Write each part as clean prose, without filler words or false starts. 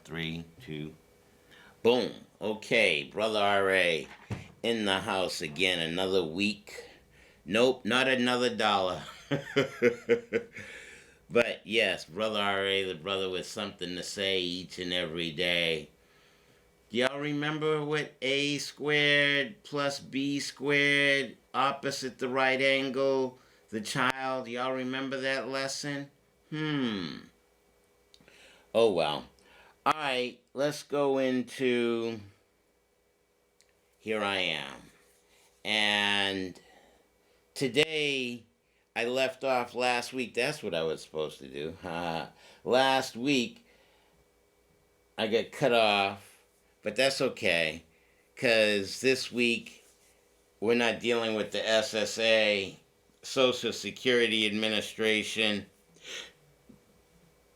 3, 2. Boom. Okay, Brother R.A. in the house again. Another week. Nope, not another dollar. But yes, Brother R.A., the brother with something to say each and every day. Do y'all remember what A squared plus B squared opposite the right angle, the child? Y'all remember that lesson? Oh well. Alright, let's go into Here I Am. And today I left off last week. That's what I was supposed to do. Last week I got cut off, but that's okay. Because this week we're not dealing with the SSA, Social Security Administration.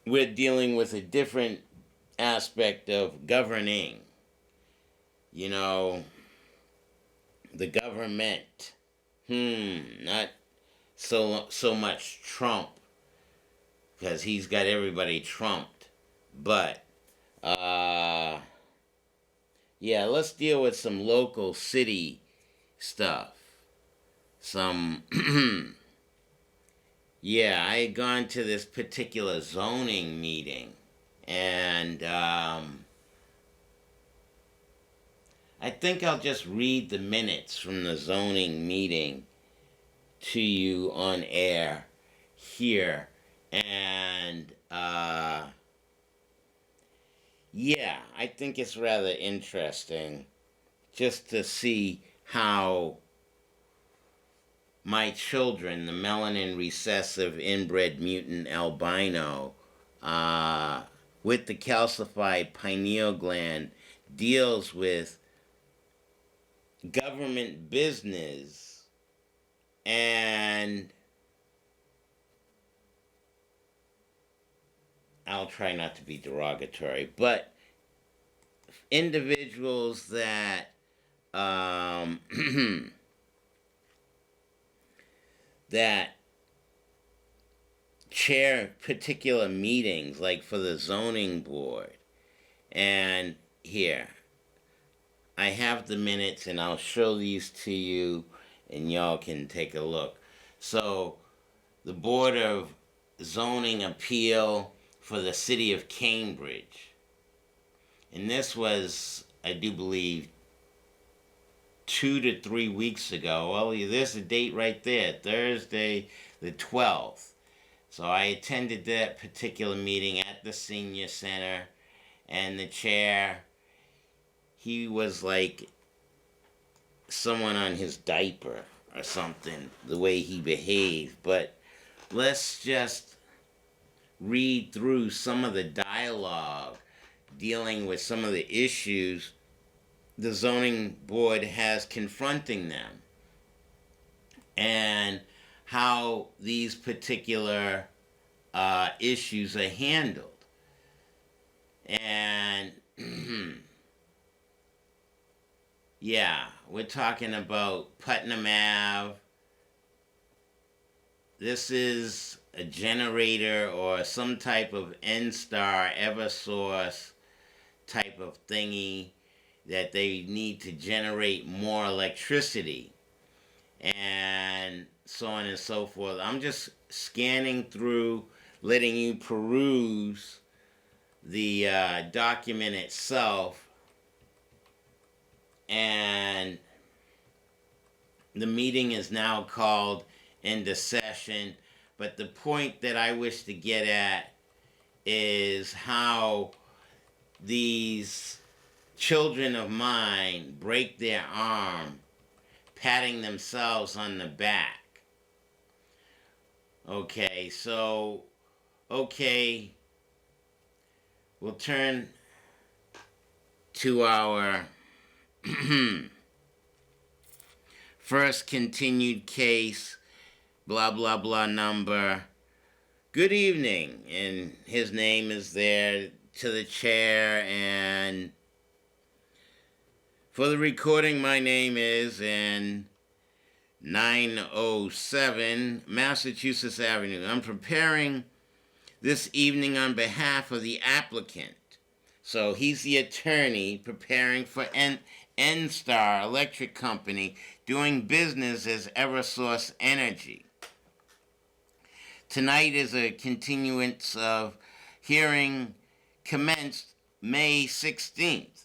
We're dealing with a different aspect of governing. You know, the government. Not so much Trump, because he's got everybody trumped. But yeah, let's deal with some local city stuff. Some yeah, I had gone to this particular zoning meeting, and I think I'll just read the minutes from the zoning meeting to you on air here. And yeah, I think it's rather interesting just to see how my children, the melanin recessive inbred mutant albino, with the calcified pineal gland, deals with government business and I'll try not to be derogatory, but individuals that that chair particular meetings, like for the zoning board. And here, I have the minutes, and I'll show these to you, and y'all can take a look. So, the Board of Zoning Appeal for the City of Cambridge. And this was, I do believe, 2 to 3 weeks ago. Well, there's a date right there, Thursday the 12th. So I attended that particular meeting at the senior center, and the chair, he was like someone on his diaper or something, the way he behaved. But let's just read through some of the dialogue dealing with some of the issues the zoning board has confronting them, and how these particular issues are handled. And yeah, we're talking about Putnam Ave. This is a generator or some type of Nstar, EverSource type of thingy that they need to generate more electricity, and so on and so forth. I'm just scanning through, letting you peruse the document itself, and the meeting is now called into session. But the point that I wish to get at is how these children of mine break their arm patting themselves on the back. Okay, so, we'll turn to our first continued case, blah, blah, blah number. Good evening, and his name is there to the chair, and for the recording, my name is in 907 Massachusetts Avenue. I'm preparing this evening on behalf of the applicant, So he's the attorney preparing for Nstar Electric Company, doing business as EverSource Energy. Tonight is a continuance of hearing commenced May 16th.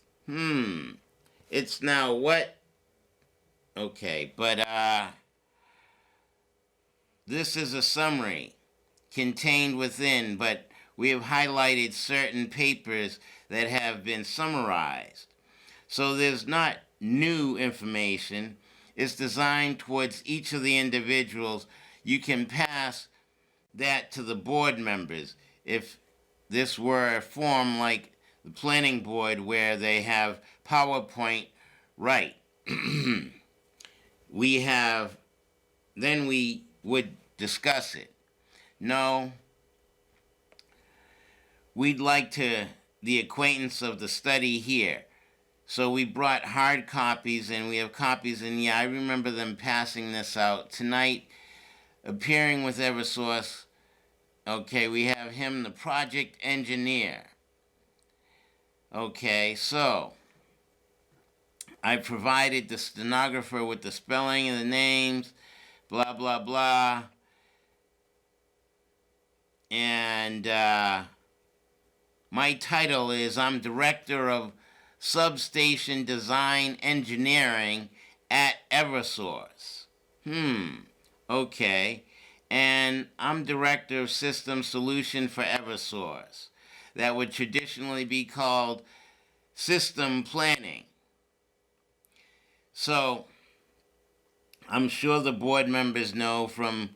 It's now what? Okay, but this is a summary contained within, but we have highlighted certain papers that have been summarized. So there's not new information. It's designed towards each of the individuals. You can pass that to the board members if this were a form like the planning board where they have PowerPoint, right. Then we would discuss it. No, we'd like the acquaintance of the study here. So we brought hard copies, and we have copies, and I remember them passing this out. Tonight, appearing with EverSource, okay, we have him, the project engineer. Okay, so I provided the stenographer with the spelling of the names, blah, blah, blah. And my title is I'm Director of Substation Design Engineering at EverSource. Okay. And I'm Director of System Solution for EverSource. That would traditionally be called System Planning. So, I'm sure the board members know from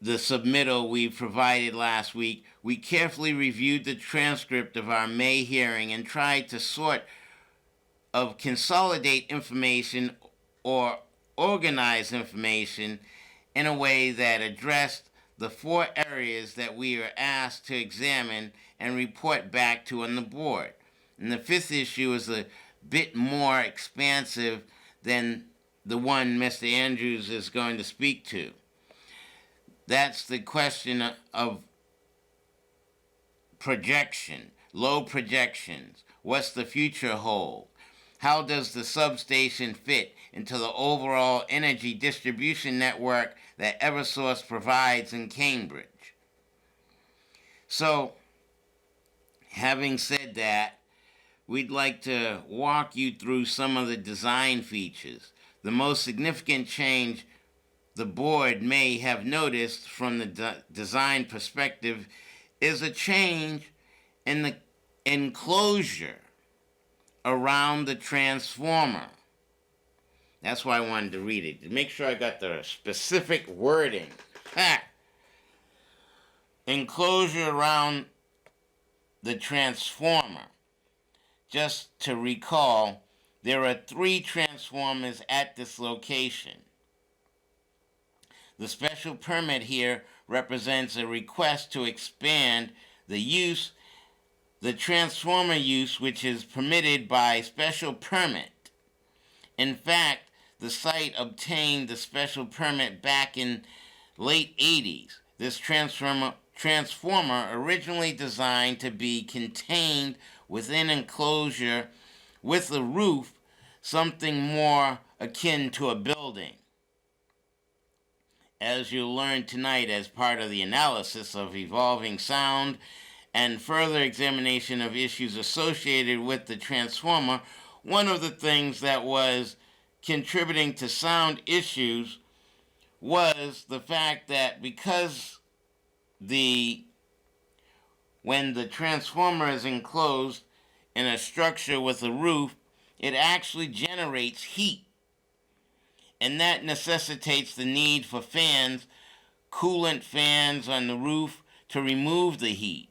the submittal we provided last week, we carefully reviewed the transcript of our May hearing and tried to consolidate information or organize information in a way that addressed the 4 areas that we were asked to examine and report back to on the board. And the 5th issue is a bit more expansive than the one Mr. Andrews is going to speak to. That's the question of projection, low projections. What's the future hold? How does the substation fit into the overall energy distribution network that EverSource provides in Cambridge? So, having said that, we'd like to walk you through some of the design features. The most significant change the board may have noticed from the design perspective is a change in the enclosure around the transformer. That's why I wanted to read it, to make sure I got the specific wording. Enclosure around the transformer. Just to recall, there are 3 transformers at this location. The special permit here represents a request to expand the transformer use, which is permitted by special permit. In fact, the site obtained the special permit back in late 80s. This transformer originally designed to be contained within enclosure with a roof, something more akin to a building. As you'll learn tonight as part of the analysis of evolving sound and further examination of issues associated with the transformer, one of the things that was contributing to sound issues was the fact that because when the transformer is enclosed in a structure with a roof, it actually generates heat. And that necessitates the need for fans, coolant fans on the roof to remove the heat.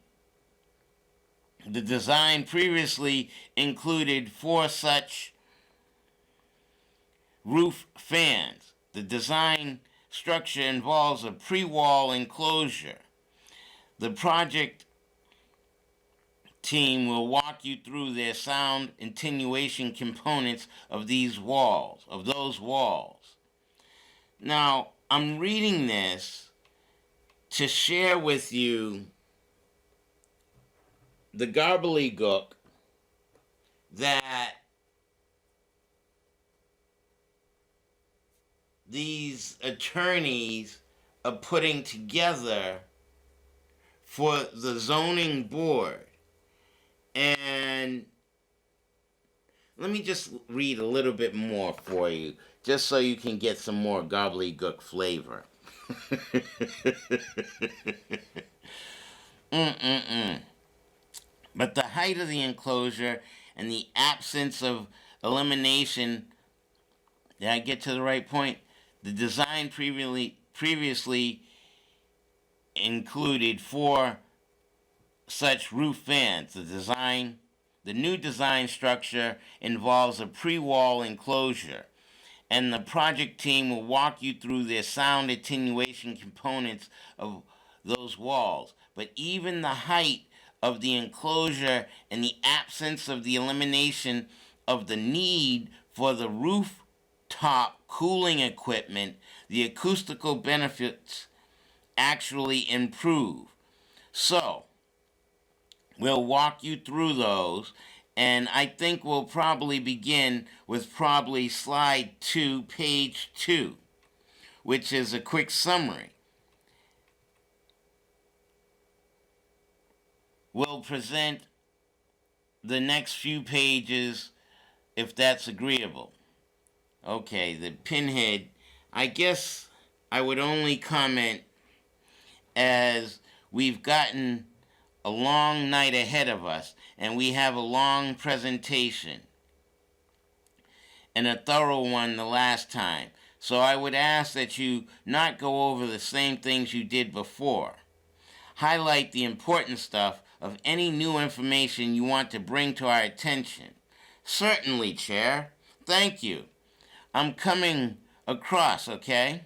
The design previously included 4 such roof fans. The design structure involves a pre-wall enclosure. The project team will walk you through their sound attenuation components of those walls. Now, I'm reading this to share with you the gobbledygook that these attorneys are putting together for the zoning board. And let me just read a little bit more for you, just so you can get some more gobbledygook flavor. But the height of the enclosure and the absence of elimination, did I get to the right point? The design previously included 4 such roof fans. The new design structure involves a pre-wall enclosure, and the project team will walk you through their sound attenuation components of those walls. But even the height of the enclosure and the absence of the elimination of the need for the rooftop cooling equipment, the acoustical benefits actually improve. So, we'll walk you through those, and I think we'll probably begin with slide 2, page 2, which is a quick summary. We'll present the next few pages if that's agreeable. Okay, the pinhead. I guess I would only comment as we've gotten a long night ahead of us, and we have a long presentation, and a thorough one the last time. So I would ask that you not go over the same things you did before. Highlight the important stuff of any new information you want to bring to our attention. Certainly, Chair. Thank you. I'm coming across, okay?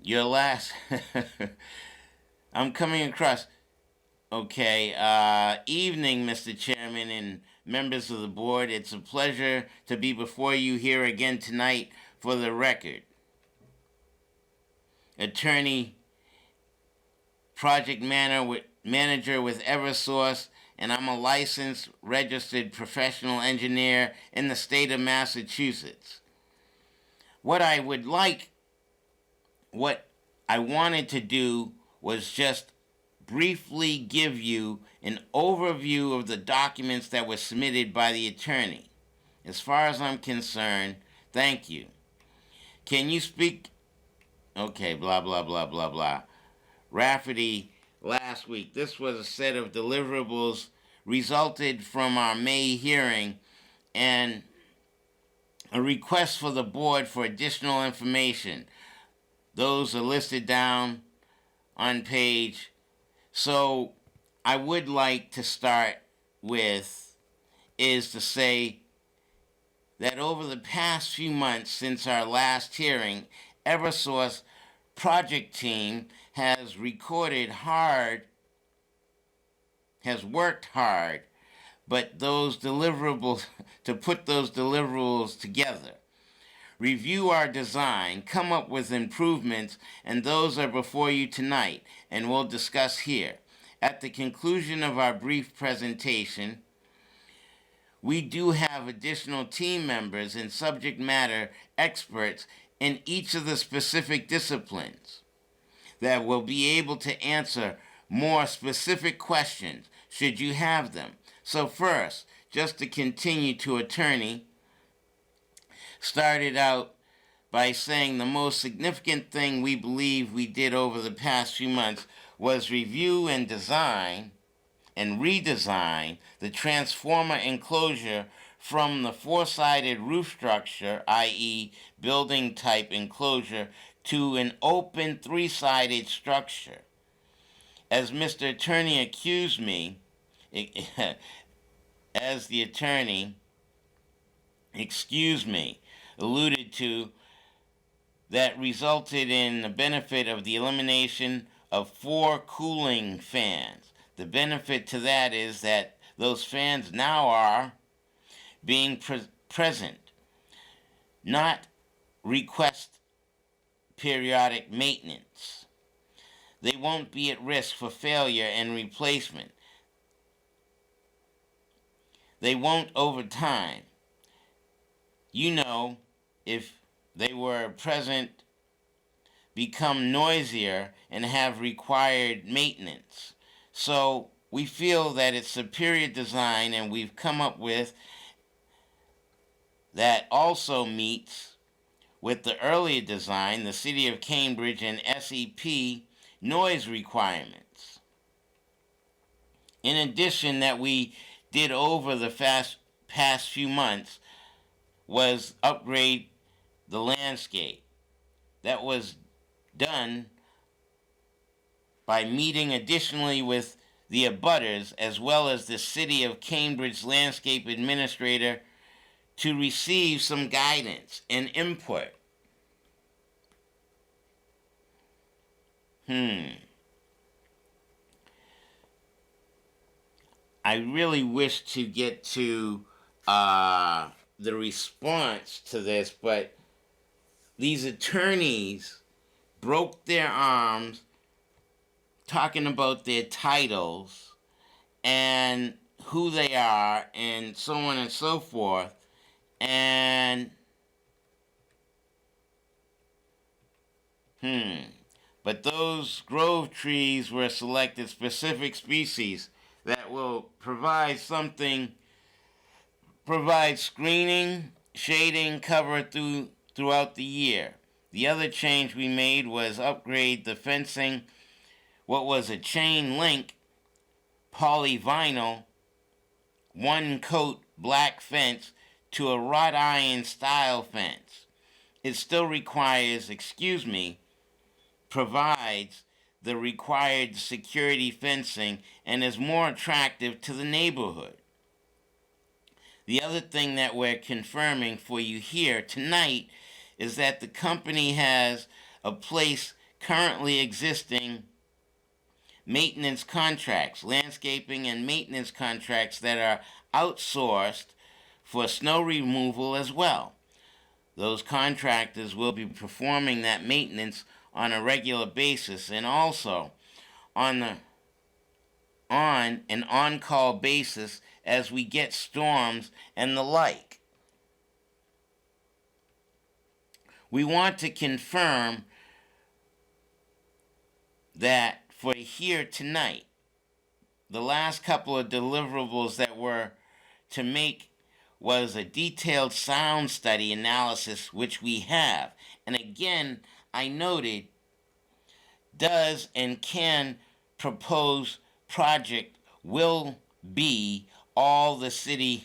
Your last... I'm coming across... Okay, evening, Mr. Chairman and members of the board. It's a pleasure to be before you here again tonight for the record. Attorney, project manager with EverSource, and I'm a licensed, registered professional engineer in the state of Massachusetts. What I wanted to do was just briefly give you an overview of the documents that were submitted by the attorney. As far as I'm concerned, thank you. Can you speak? Okay, blah, blah, blah, blah, blah. Rafferty, last week, this was a set of deliverables resulted from our May hearing and a request for the board for additional information. Those are listed down on page. So I would like to start with is to say that over the past few months since our last hearing, EverSource project team has worked hard, but those deliverables, to put those deliverables together. Review our design, come up with improvements, and those are before you tonight, and we'll discuss here. At the conclusion of our brief presentation, we do have additional team members and subject matter experts in each of the specific disciplines that will be able to answer more specific questions should you have them. So first, just to continue to attorney, started out by saying the most significant thing we believe we did over the past few months was review and design and redesign the transformer enclosure from the 4-sided roof structure, i.e. building type enclosure, to an open 3-sided structure. As Mr. Attorney accused me, as the attorney, alluded to, that resulted in the benefit of the elimination of 4 cooling fans. The benefit to that is that those fans now are being present, not request periodic maintenance. they won't be at risk for failure and replacement. They won't over time. If they were present, become noisier and have required maintenance. So we feel that it's superior design, and we've come up with that also meets with the earlier design, the City of Cambridge and SEP noise requirements. In addition, that we did over the past few months was upgrade the landscape. That was done by meeting additionally with the abutters as well as the City of Cambridge landscape administrator to receive some guidance and input. I really wish to get to the response to this, but these attorneys broke their arms talking about their titles and who they are and so on and so forth. And but those grove trees were selected specific species that will provide screening, shading, cover throughout the year. The other change we made was upgrade the fencing, what was a chain link polyvinyl one coat black fence to a wrought iron style fence. It still provides the required security fencing and is more attractive to the neighborhood. The other thing that we're confirming for you here tonight is that the company has a place currently existing maintenance contracts, landscaping and maintenance contracts that are outsourced for snow removal as well. Those contractors will be performing that maintenance on a regular basis and also on an on-call basis as we get storms and the like. We want to confirm that for here tonight, the last couple of deliverables that were to make was a detailed sound study analysis, which we have. And again, I noted, does and can propose project will be all the City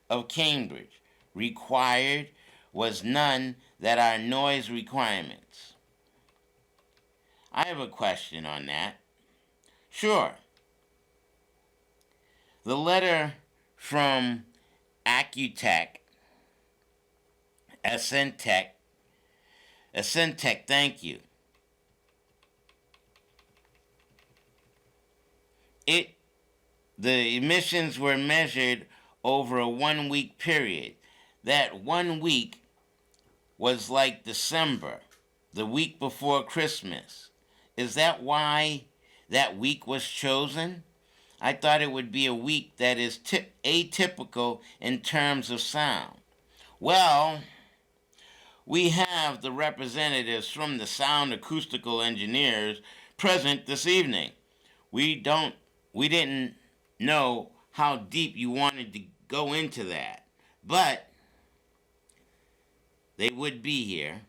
of Cambridge. Required was none that are noise requirements. I have a question on that. Sure. The letter from Accutech, Ascentech, thank you. The emissions were measured over a 1 week period. That 1 week was like December, the week before Christmas. Is that why that week was chosen? I thought it would be a week that is atypical in terms of sound. Well, we have the representatives from the sound acoustical engineers present this evening. We didn't know how deep you wanted to go into that, but they would be here.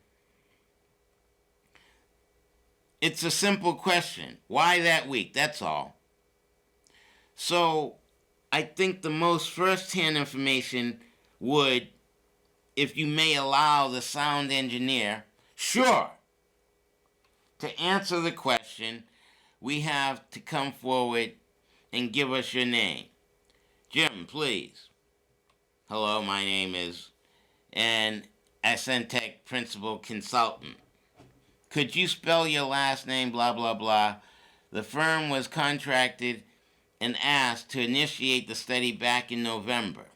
It's a simple question. Why that week? That's all. So I think the most first-hand information would, if you may allow the sound engineer, sure, to answer the question, we have to come forward and give us your name. Jim, please. Hello, my name is an Ascentech Principal Consultant. Could you spell your last name, blah, blah, blah? The firm was contracted and asked to initiate the study back in November.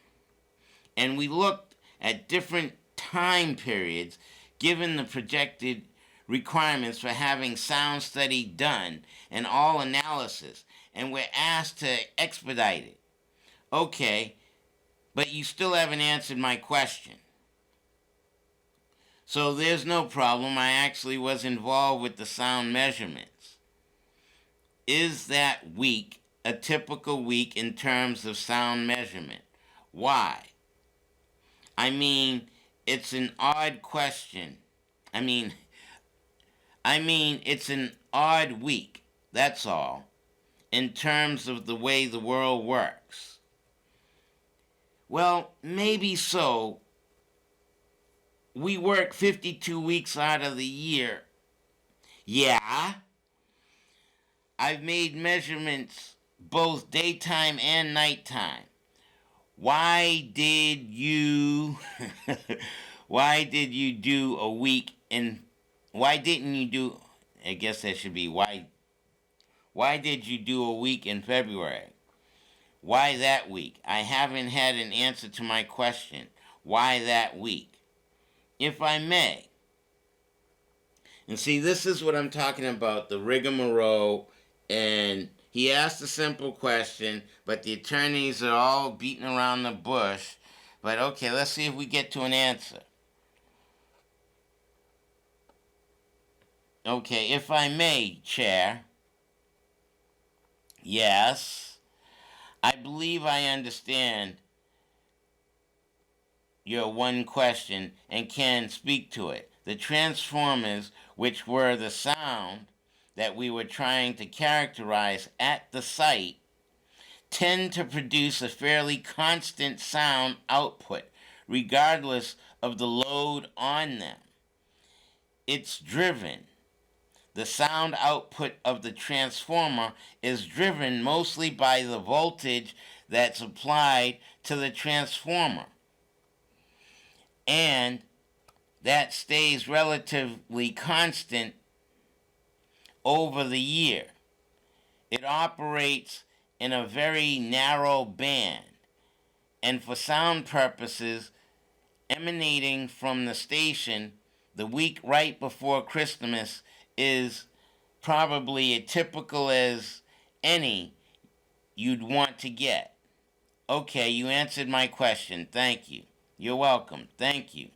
And we looked at different time periods given the projected requirements for having sound study done and all analysis, and we're asked to expedite it. Okay, but you still haven't answered my question. So there's no problem. I actually was involved with the sound measurements. Is that week a typical week in terms of sound measurement? Why? I mean, it's an odd question. I mean, it's an odd week, that's all, in terms of the way the world works. Well, maybe so. We work 52 weeks out of the year. Yeah. I've made measurements both daytime and nighttime. Why did you why did you do a week in why didn't you do I guess that should be why did you do a week in February? Why that week? I haven't had an answer to my question. Why that week? If I may. And see, this is what I'm talking about, the rigmarole. And he asked a simple question, but the attorneys are all beating around the bush. But okay, let's see if we get to an answer. Okay, if I may, Chair. Yes, I believe I understand your one question and can speak to it. The transformers, which were the sound that we were trying to characterize at the site, tend to produce a fairly constant sound output, regardless of the load on them. It's driven. The sound output of the transformer is driven mostly by the voltage that's applied to the transformer. And that stays relatively constant over the year. It operates in a very narrow band, and for sound purposes, emanating from the station the week right before Christmas is probably as typical as any you'd want to get. Okay, you answered my question. Thank you. You're welcome. Thank you.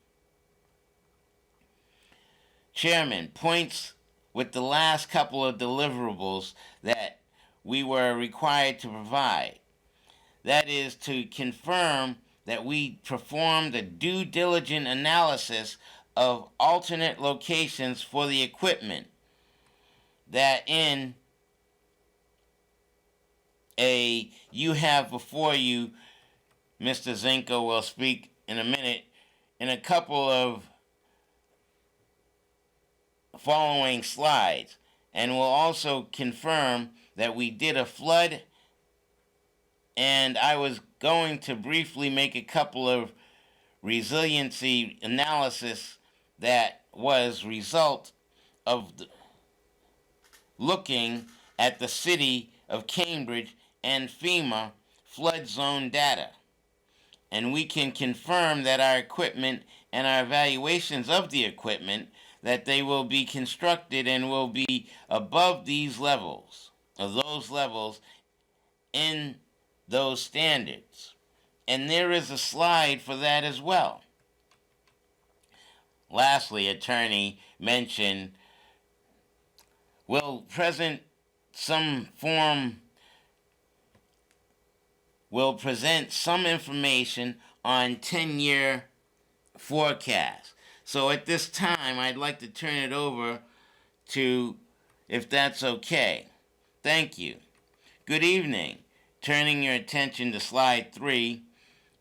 Chairman, points with the last couple of deliverables that we were required to provide. That is to confirm that we performed a due diligent analysis of alternate locations for the equipment that you have before you. Mr. Zinko will speak in a minute in a couple of following slides, and will also confirm that we did a flood, and I was going to briefly make a couple of resiliency analysis that was result of looking at the city of Cambridge and FEMA flood zone data. And we can confirm that our equipment and our evaluations of the equipment, that they will be constructed and will be above these levels, of those levels in those standards. And there is a slide for that as well. Lastly, attorney mentioned will present some information on 10-year forecast. So at this time, I'd like to turn it over to, if that's okay. Thank you. Good evening. Turning your attention to slide 3,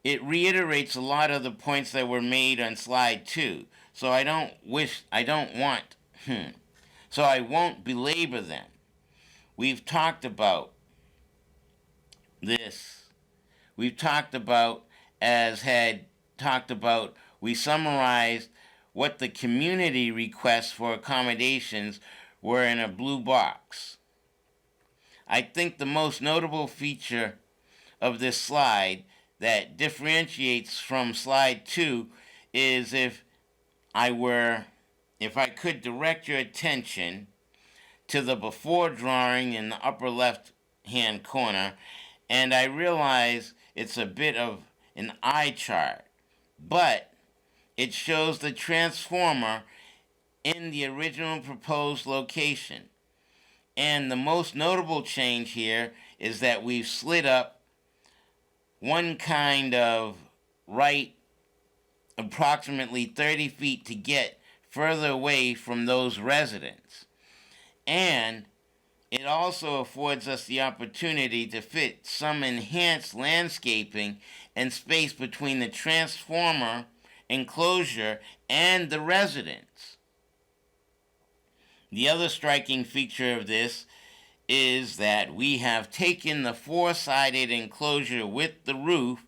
it reiterates a lot of the points that were made on slide 2. So I won't belabor them. We've talked about this. We've talked about, we summarized what the community requests for accommodations were in a blue box. I think the most notable feature of this slide that differentiates from slide 2 is if if I could direct your attention to the before drawing in the upper left hand corner, and I realize it's a bit of an eye chart, but it shows the transformer in the original proposed location. And the most notable change here is that we've slid up one kind of right approximately 30 feet to get further away from those residents. And it also affords us the opportunity to fit some enhanced landscaping and space between the transformer enclosure and the residents. The other striking feature of this is that we have taken the four-sided enclosure with the roof,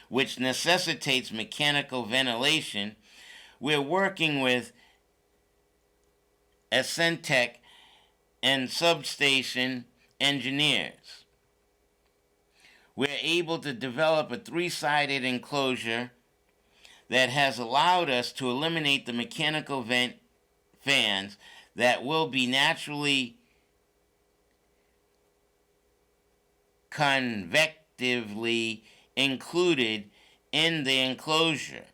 which necessitates mechanical ventilation. We're working with Ascentec and substation engineers. We're able to develop a three-sided enclosure that has allowed us to eliminate the mechanical vent fans that will be naturally convectively included in the enclosure.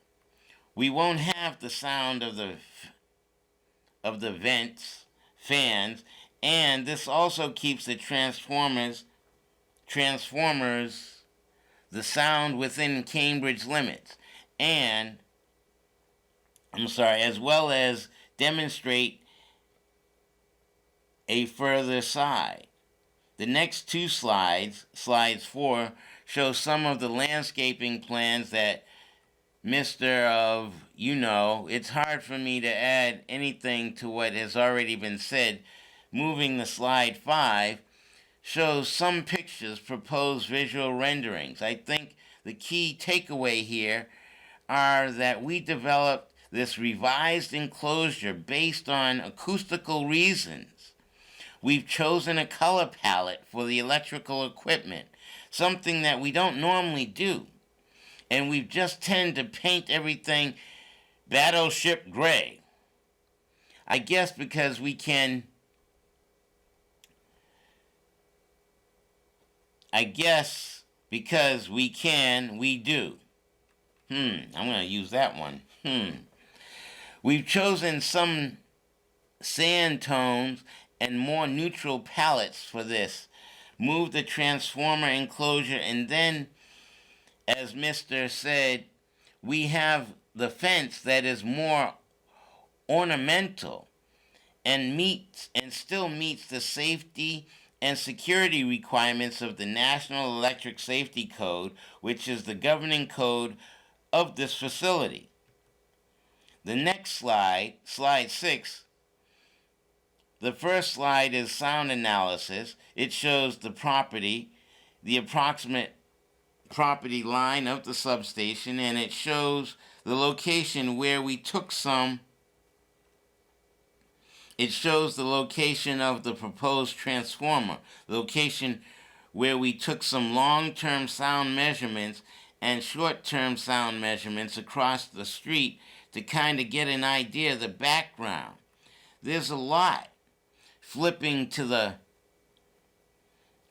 We won't have the sound of the vents, fans, and this also keeps the transformers, the sound within Cambridge limits, and as well as demonstrate a further side. The next two slides, slides 4, show some of the landscaping plans that it's hard for me to add anything to what has already been said. Moving to slide 5 shows some pictures, proposed visual renderings. I think the key takeaway here are that we developed this revised enclosure based on acoustical reasons. We've chosen a color palette for the electrical equipment, something that we don't normally do. And we've just tended to paint everything battleship gray. I guess because we do. I'm going to use that one. We've chosen some sand tones and more neutral palettes for this. Move the transformer enclosure, and then, as Mr. said, we have the fence that is more ornamental and still meets the safety and security requirements of the National Electric Safety Code, which is the governing code of this facility. The next slide, slide 6, the first slide is sound analysis. It shows the approximate property line of the substation, and it shows the location where we took some. It shows the location of the proposed transformer, the location where we took some long-term sound measurements and short-term sound measurements across the street to kind of get an idea of the background. There's a lot. Flipping to the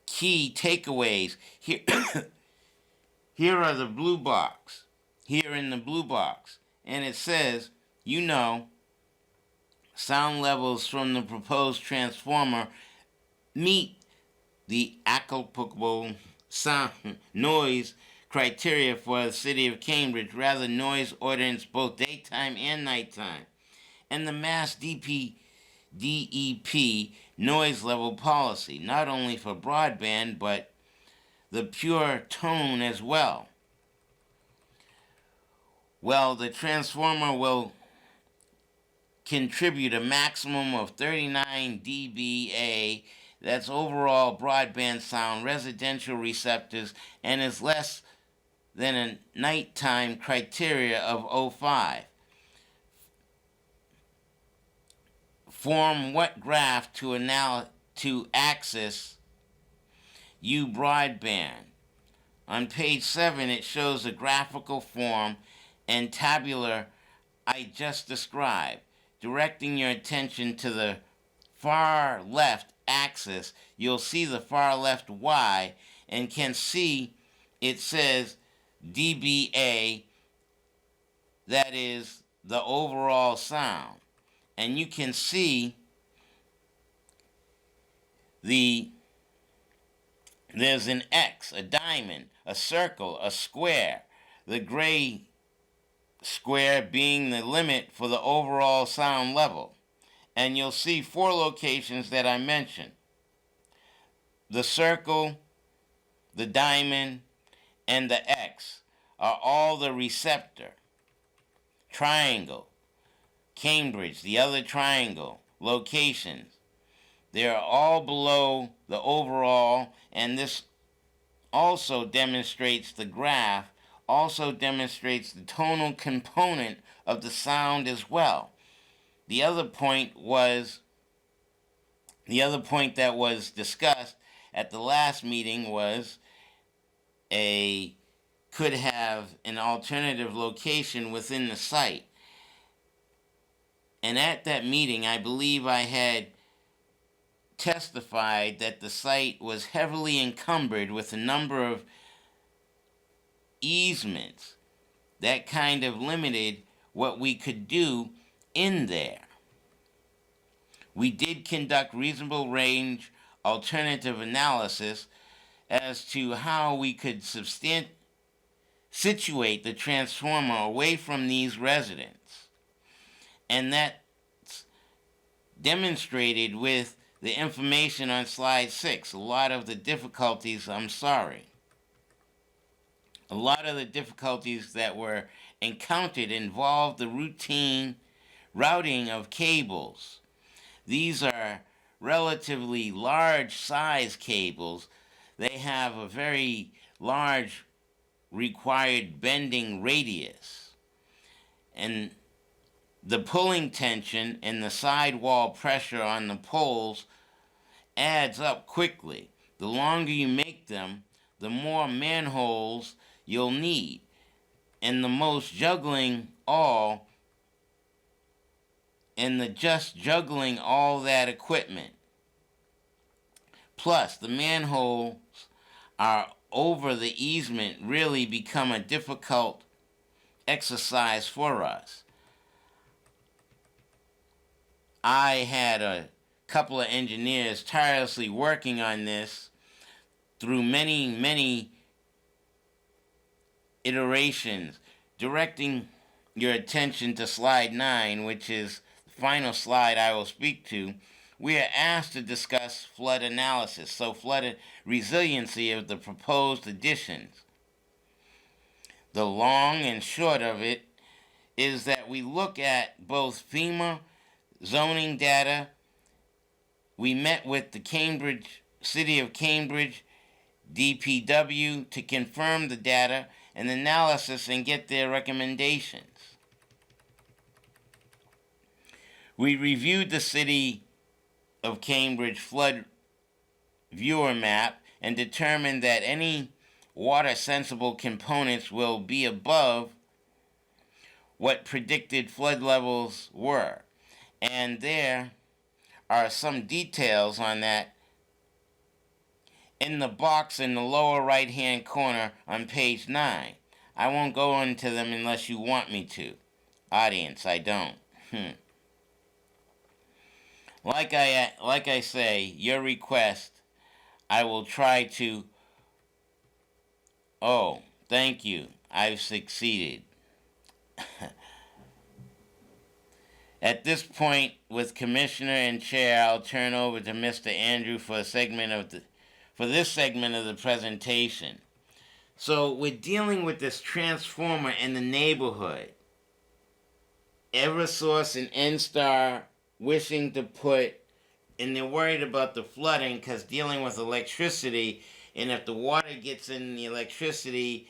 key takeaways. Here are the blue box. Here in the blue box. And it says, sound levels from the proposed transformer meet the applicable sound noise criteria for the city of Cambridge, rather noise ordinance both daytime and nighttime, and the Mass DEP noise level policy, not only for broadband, but the pure tone as well. Well, the transformer will contribute a maximum of 39 dBA, that's overall broadband sound, residential receptors, and is less than a nighttime criteria of 05. Form what graph to access U broadband. On page 7, it shows a graphical form and tabular I just described. directing your attention to the far left axis, you'll see the far left Y and can see it says dBA, that is the overall sound. And you can see there's an X, a diamond, a circle, a square, the gray square being the limit for the overall sound level. And you'll see 4 locations that I mentioned. The circle, the diamond, and the X are all the receptor. Triangle, Cambridge, the other triangle, locations. They are all below the overall, and this also demonstrates the graph, also demonstrates the tonal component of the sound as well. The other point that was discussed at the last meeting was could have an alternative location within the site. And at that meeting, I believe I had testified that the site was heavily encumbered with a number of easements that kind of limited what we could do in there. We did conduct reasonable range alternative analysis as to how we could situate the transformer away from these residents. And that's demonstrated with the information on slide 6. A lot of the difficulties that were encountered involved the routine routing of cables. These are relatively large size cables. They have a very large required bending radius. And the pulling tension and the sidewall pressure on the poles adds up quickly. The longer you make them, the more manholes you'll need. And the most juggling all that equipment. Plus, the manholes are over the easement really become a difficult exercise for us. I had a couple of engineers tirelessly working on this through many iterations, directing your attention to slide 9, which is the final slide I will speak to. We are asked to discuss flood analysis, so flood resiliency of the proposed additions. The long and short of it is that we look at both FEMA zoning data. We met with the City of Cambridge DPW to confirm the data and analysis and get their recommendations. We reviewed the City of Cambridge flood viewer map and determined that any water sensible components will be above what predicted flood levels were. And there are some details on that in the box in the lower right hand corner on page 9. I won't go into them unless you want me to. Audience, I don't. Like I say, your request, I will try to... Oh, thank you. I've succeeded. At this point, with Commissioner and Chair, I'll turn over to Mr. Andrew for this segment of the presentation. So we're dealing with this transformer in the neighborhood. EverSource and Nstar wishing to and they're worried about the flooding because dealing with electricity, and if the water gets in the electricity,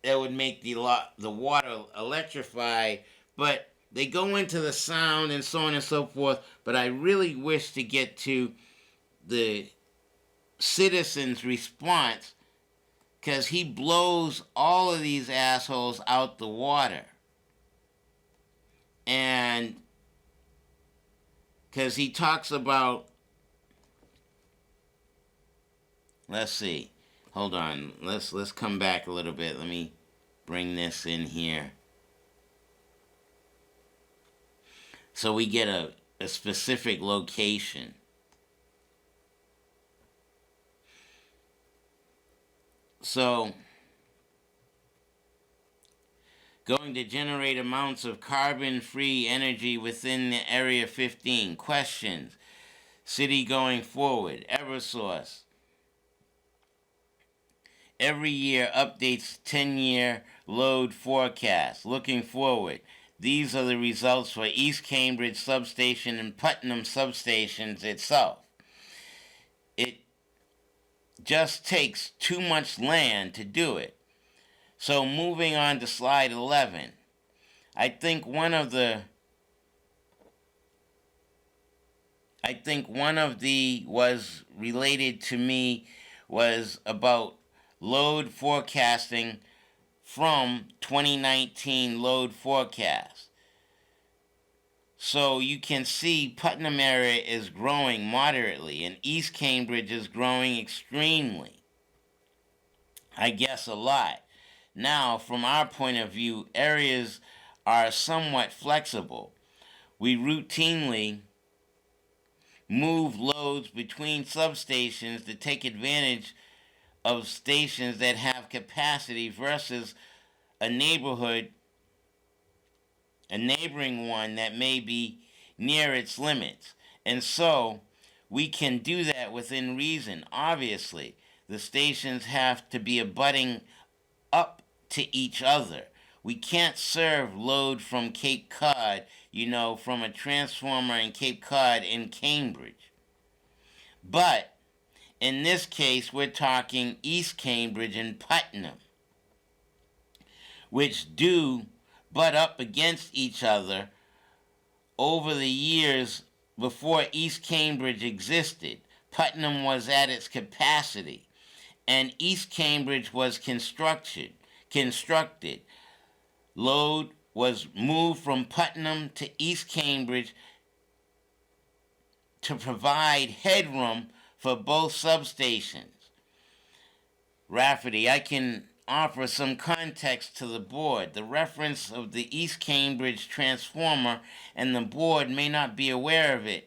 that would make the water electrify, but they go into the sound and so on and so forth. But I really wish to get to the citizens' response, because he blows all of these assholes out the water. And because he talks about, let's see, hold on, let's come back a little bit. Let me bring this in here so we get a specific location. So, going to generate amounts of carbon-free energy within the Area 15. Questions. City going forward. EverSource. Every year updates 10-year load forecast. Looking forward. These are the results for East Cambridge Substation and Putnam Substations itself. It just takes too much land to do it. So moving on to slide 11, I think one of the was related to me was about load forecasting from 2019 load forecast. So you can see Putnam area is growing moderately and East Cambridge is growing extremely. I guess a lot. Now, from our point of view, areas are somewhat flexible. We routinely move loads between substations to take advantage of stations that have capacity versus a neighboring one that may be near its limits. And so, we can do that within reason. Obviously, the stations have to be abutting up to each other. We can't serve load from Cape Cod, from a transformer in Cape Cod in Cambridge. But in this case, we're talking East Cambridge and Putnam, which do butt up against each other over the years before East Cambridge existed. Putnam was at its capacity, and East Cambridge was constructed. Load was moved from Putnam to East Cambridge to provide headroom for both substations. Rafferty, I can offer some context to the board. The reference of the East Cambridge transformer, and the board may not be aware of it,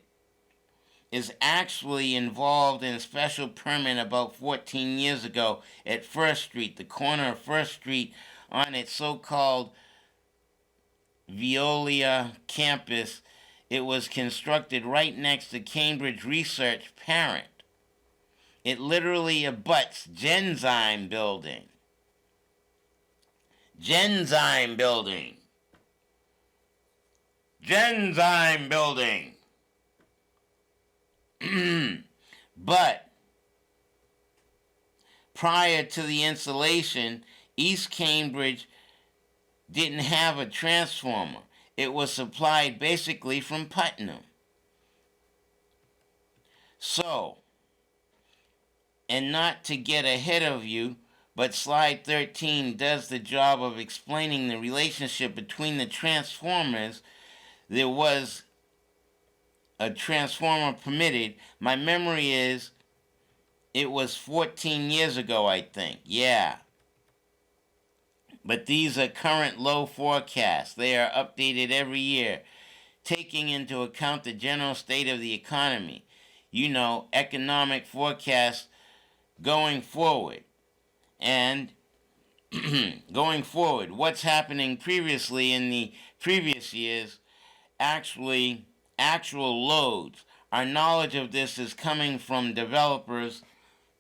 is actually involved in a special permit about 14 years ago at First Street, the corner of First Street on its so-called Veolia campus. It was constructed right next to Cambridge Research Parent. It literally abuts Genzyme building. Genzyme building. Genzyme building. But prior to the installation, East Cambridge didn't have a transformer. It was supplied basically from Putnam. So, and not to get ahead of you, but slide 13 does the job of explaining the relationship between the transformers. There was a transformer permitted. My memory is it was 14 years ago, I think. Yeah. But these are current low forecasts. They are updated every year, taking into account the general state of the economy. Economic forecasts going forward. And going forward, what's happening previously in the previous years, actual loads. Our knowledge of this is coming from developers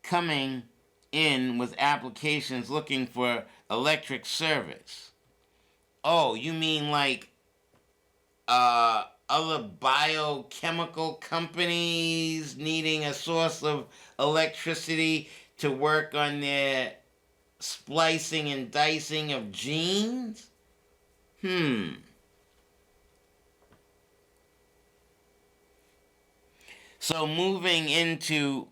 coming in with applications looking for electric service. Oh, you mean like other biochemical companies needing a source of electricity to work on their splicing and dicing of genes? So moving into,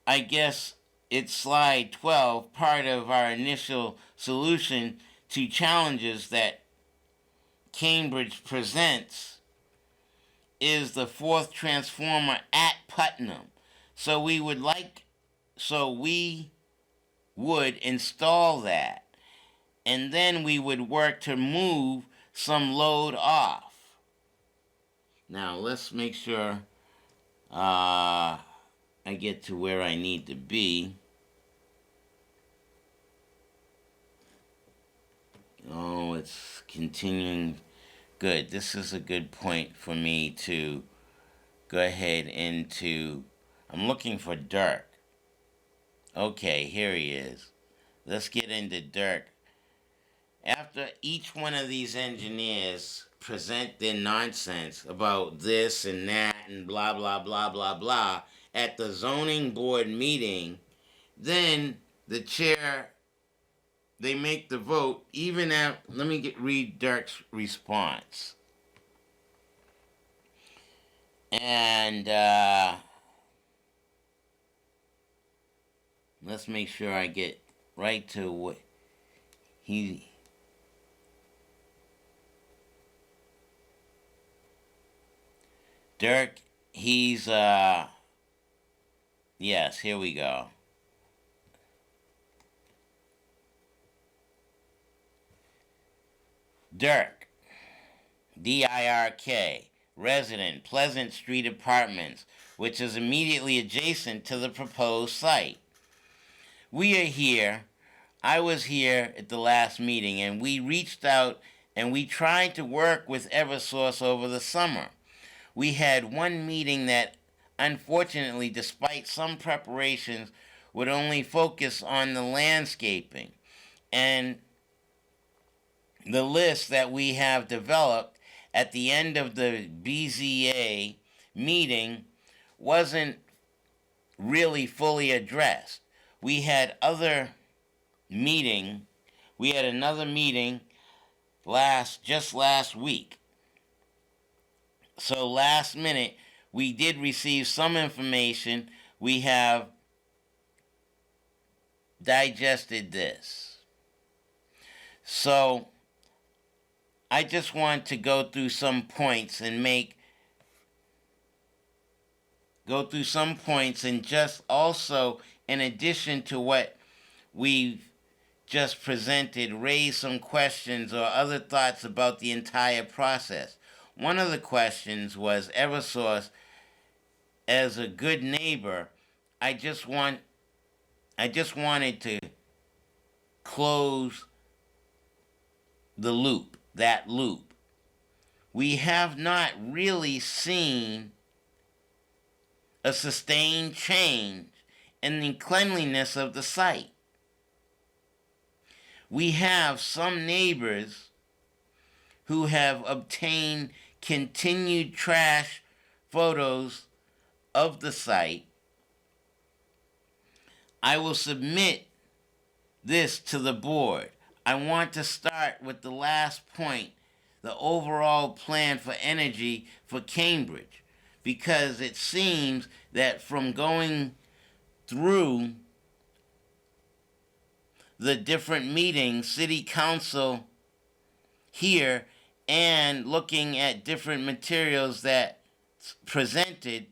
I guess it's slide 12, part of our initial solution to challenges that Cambridge presents is the fourth transformer at Putnam. So we would install that, and then we would work to move some load off. Now let's make sure I get to where I need to be. Oh, it's continuing. Good. This is a good point for me to go ahead into. I'm looking for Dirk. Okay, here he is. Let's get into Dirk. After each one of these engineers present their nonsense about this and that and blah, blah, blah, blah, blah at the zoning board meeting, then the chair, they make the vote even at, let me read Dirk's response. And let's make sure I get right to what he... Dirk, he's, yes, here we go. Dirk, D-I-R-K, resident, Pleasant Street Apartments, which is immediately adjacent to the proposed site. We are here. I was here at the last meeting, and we reached out and we tried to work with EverSource over the summer. We had one meeting that, unfortunately, despite some preparations, would only focus on the landscaping. And the list that we have developed at the end of the BZA meeting wasn't really fully addressed. We had another meeting just last week. So last minute, we did receive some information. We have digested this. So I just want to go through some points and just also, in addition to what we've just presented, raise some questions or other thoughts about the entire process. One of the questions was, EverSource, as a good neighbor, I just wanted to close that loop. We have not really seen a sustained change in the cleanliness of the site. We have some neighbors who have obtained continued trash photos of the site. I will submit this to the board. I want to start with the last point, the overall plan for energy for Cambridge, because it seems that from going through the different meetings, city council here, and looking at different materials that presented,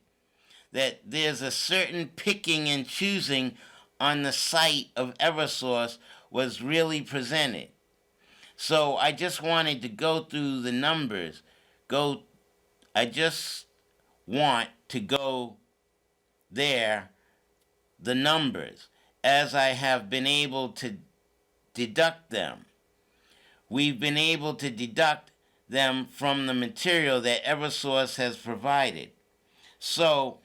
that there's a certain picking and choosing on the site of EverSource was really presented. So I just wanted to go through the numbers. I just want to go there, the numbers, as I have been able to deduct them. We've been able to deduct them from the material that EverSource has provided. So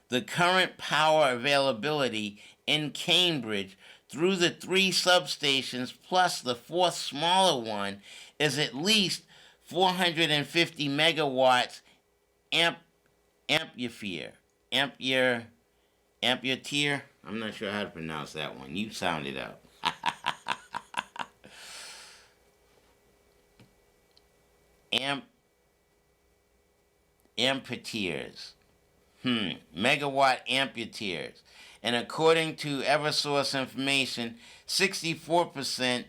the current power availability in Cambridge through the 3 substations plus the 4th smaller one is at least 450 megawatts ampere. I'm not sure how to pronounce that one. You sound it out. Amperes. Megawatt amperes. And according to EverSource information, 64%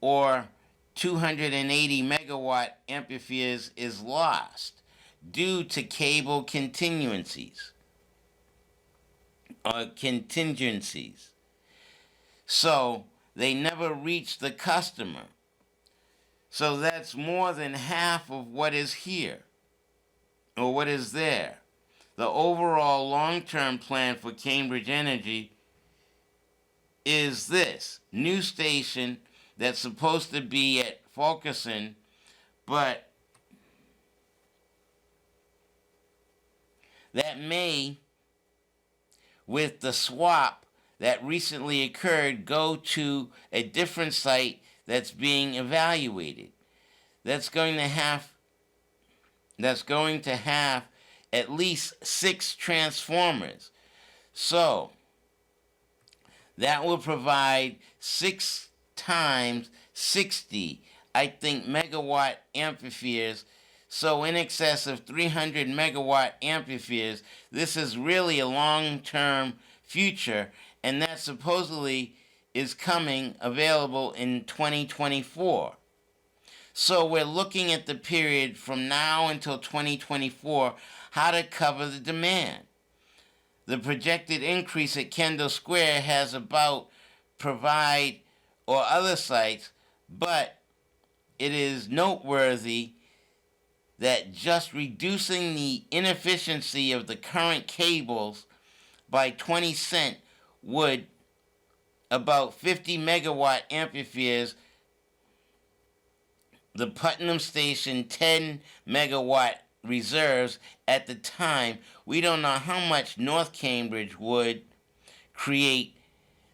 or 280 megawatt amperes is lost due to cable contingencies. So they never reach the customer. So that's more than half of what is here, or what is there. The overall long-term plan for Cambridge Energy is this new station that's supposed to be at Fulkerson, but that may, with the swap that recently occurred, go to a different site that's being evaluated. That's going to have at least 6 transformers. So that will provide 6 times 60, I think, megawatt amperes. So in excess of 300 megawatt amperes. This is really a long-term future, and that supposedly is coming available in 2024. So we're looking at the period from now until 2024, how to cover the demand. The projected increase at Kendall Square has about Provide or other sites, but it is noteworthy that just reducing the inefficiency of the current cables by 20 cents would about 50 megawatt amperes, the Putnam Station 10 megawatt reserves at the time. We don't know how much North Cambridge would create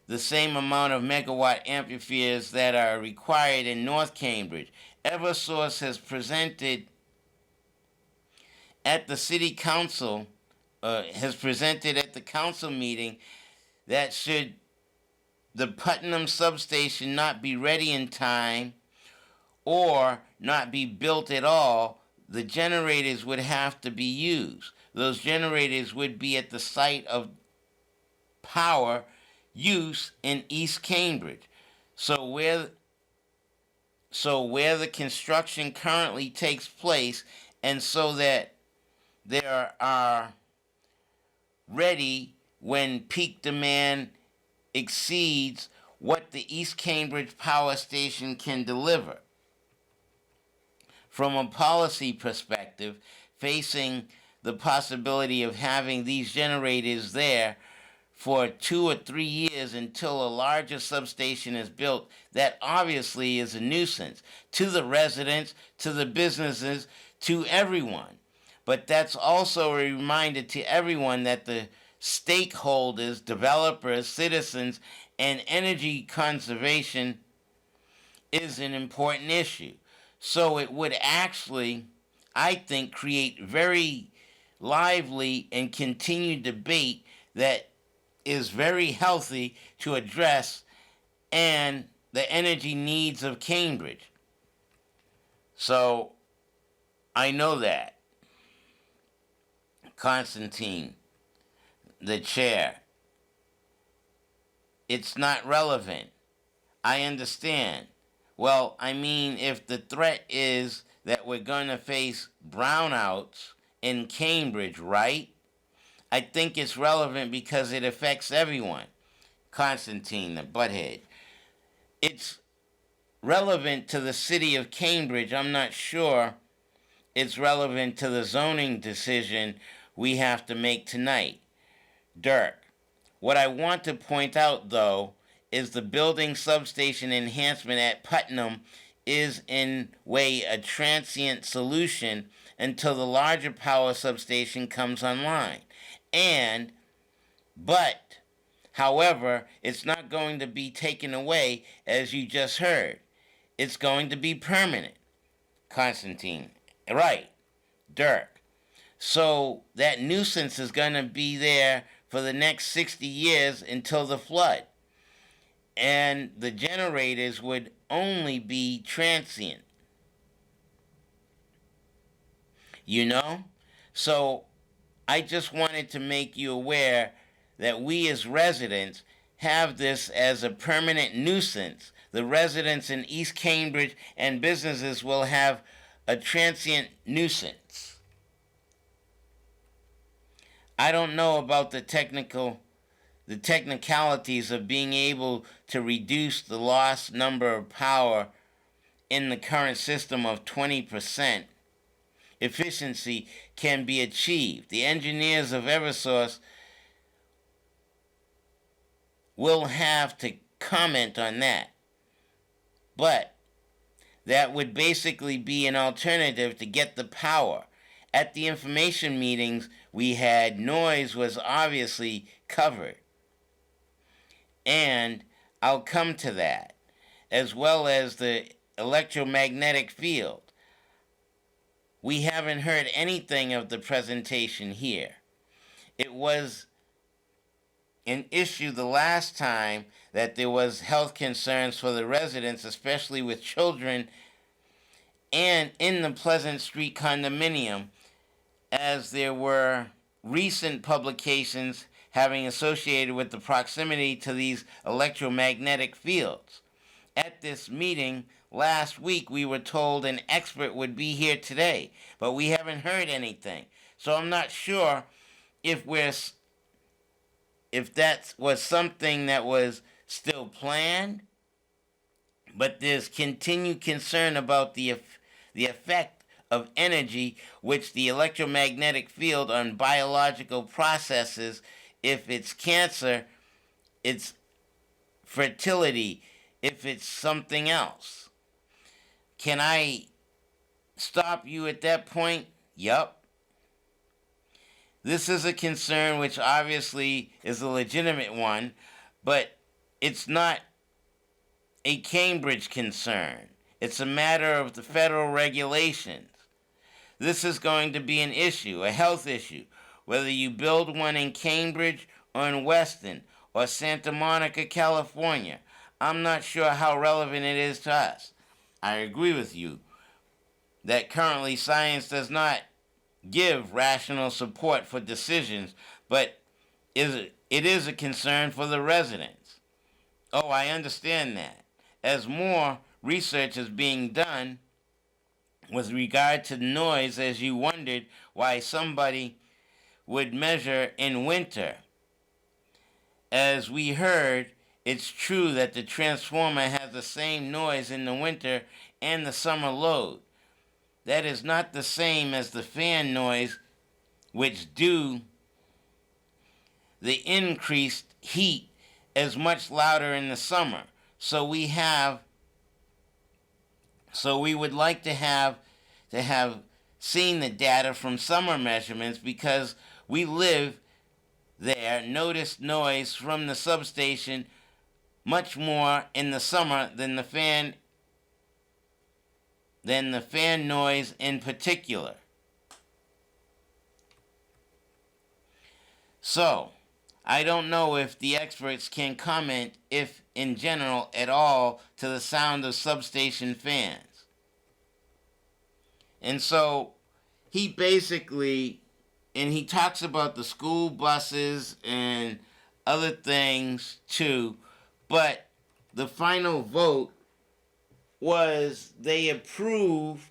the same amount of megawatt amperes that are required in North Cambridge. EverSource has presented at the city council, has presented at the council meeting that should the Putnam substation not be ready in time or not be built at all, the generators would have to be used. Those generators would be at the site of power use in East Cambridge. So where the construction currently takes place, and so that there are ready when peak demand exceeds what the East Cambridge power station can deliver. From a policy perspective, facing the possibility of having these generators there for 2 or 3 years until a larger substation is built, that obviously is a nuisance to the residents, to the businesses, to everyone. But that's also a reminder to everyone that the stakeholders, developers, citizens, and energy conservation is an important issue. So it would actually, I think, create very lively and continued debate that is very healthy to address and the energy needs of Cambridge. So I know that. Constantine, the chair, it's not relevant. I understand. Well, I mean, if the threat is that we're going to face brownouts in Cambridge, right? I think it's relevant because it affects everyone. Constantine, the butthead. It's relevant to the city of Cambridge. I'm not sure it's relevant to the zoning decision we have to make tonight. Dirk. What I want to point out, though, is the building substation enhancement at Putnam is in way a transient solution until the larger power substation comes online. However, it's not going to be taken away, as you just heard. It's going to be permanent. Constantine. Right. Dirk. So that nuisance is going to be there for the next 60 years until the flood. And the generators would only be transient. You know? So I just wanted to make you aware that we as residents have this as a permanent nuisance the residents in East Cambridge and businesses will have a transient nuisance. I don't know about the technicalities of being able to reduce the lost number of power in the current system of 20%. Efficiency can be achieved. The engineers of EverSource will have to comment on that. But that would basically be an alternative to get the power. At the information meetings we had, noise was obviously covered. And I'll come to that, as well as the electromagnetic field. We haven't heard anything of the presentation here. It was an issue the last time that there was health concerns for the residents, especially with children, and in the Pleasant Street condominium, as there were recent publications having associated with the proximity to these electromagnetic fields. At this meeting last week, we were told an expert would be here today, but we haven't heard anything. So I'm not sure if that was something that was still planned, but there's continued concern about the effect of energy, which the electromagnetic field on biological processes, if it's cancer, it's fertility, if it's something else. Can I stop you at that point? Yup. This is a concern which obviously is a legitimate one, but it's not a Cambridge concern. It's a matter of the federal regulations. This is going to be an issue, a health issue, whether you build one in Cambridge or in Weston or Santa Monica, California. I'm not sure how relevant it is to us. I agree with you that currently science does not give rational support for decisions, but it is a concern for the residents. Oh, I understand that. As more research is being done with regard to noise, as you wondered why somebody would measure in winter. As we heard, it's true that the transformer has the same noise in the winter and the summer load. That is not the same as the fan noise, which due the increased heat is much louder in the summer. So we would like to have seen the data from summer measurements, because we live there, noticed noise from the substation much more in the summer than the fan noise in particular. So, I don't know if the experts can comment, if in general at all, to the sound of substation fans. And so, he basically, and he talks about the school buses and other things too, but the final vote was they approved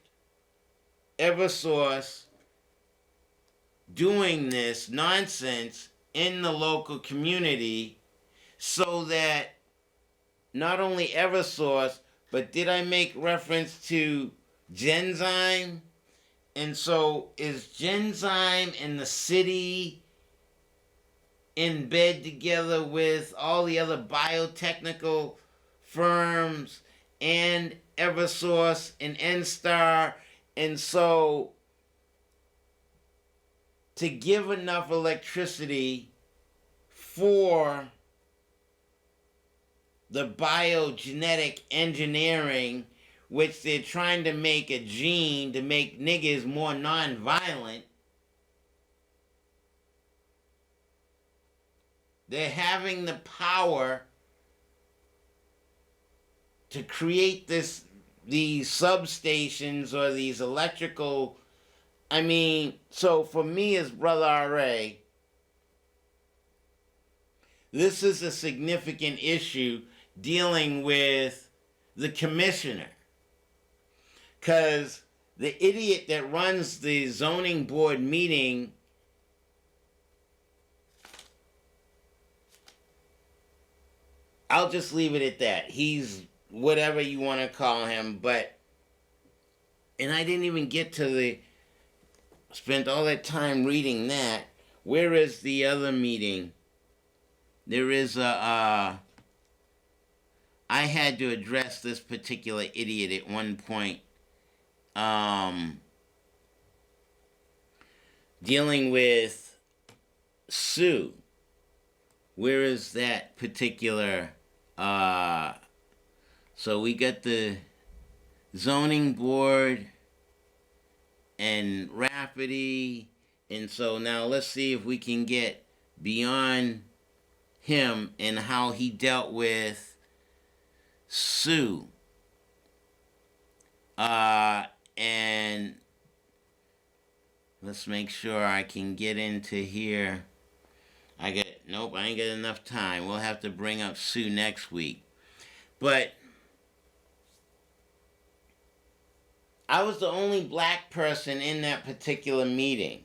EverSource doing this nonsense in the local community, so that not only EverSource, but did I make reference to Genzyme? And so is Genzyme and the city in bed together with all the other biotechnical firms and EverSource and Nstar, and so to give enough electricity for the biogenetic engineering, which they're trying to make a gene to make niggas more non-violent, they're having the power to create these substations or these electrical. I mean, so for me as Brother R.A., this is a significant issue dealing with the commissioner. Because the idiot that runs the zoning board meeting I'll just leave it at that. He's whatever you want to call him, but and I didn't even get to the spent all that time reading that. Where is the other meeting? There is a I had to address this particular idiot at one point. Dealing with Sue. Where is that particular so we got the zoning board and Rafferty, and so now let's see if we can get beyond him and how he dealt with Sue. And let's make sure I can get into here. Nope, I ain't got enough time. We'll have to bring up Sue next week. But I was the only black person in that particular meeting.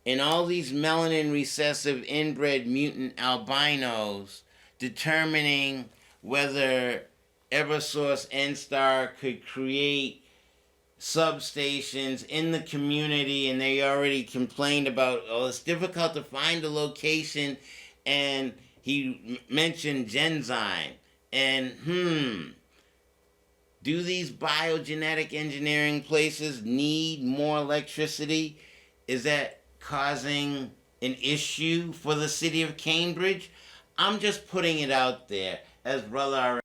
And all these melanin recessive inbred mutant albinos determining whether EverSource Nstar could create substations in the community, and they already complained about, oh, it's difficult to find a location, and he mentioned Genzyme, and do these biogenetic engineering places need more electricity? Is that causing an issue for the city of Cambridge? I'm just putting it out there as Brother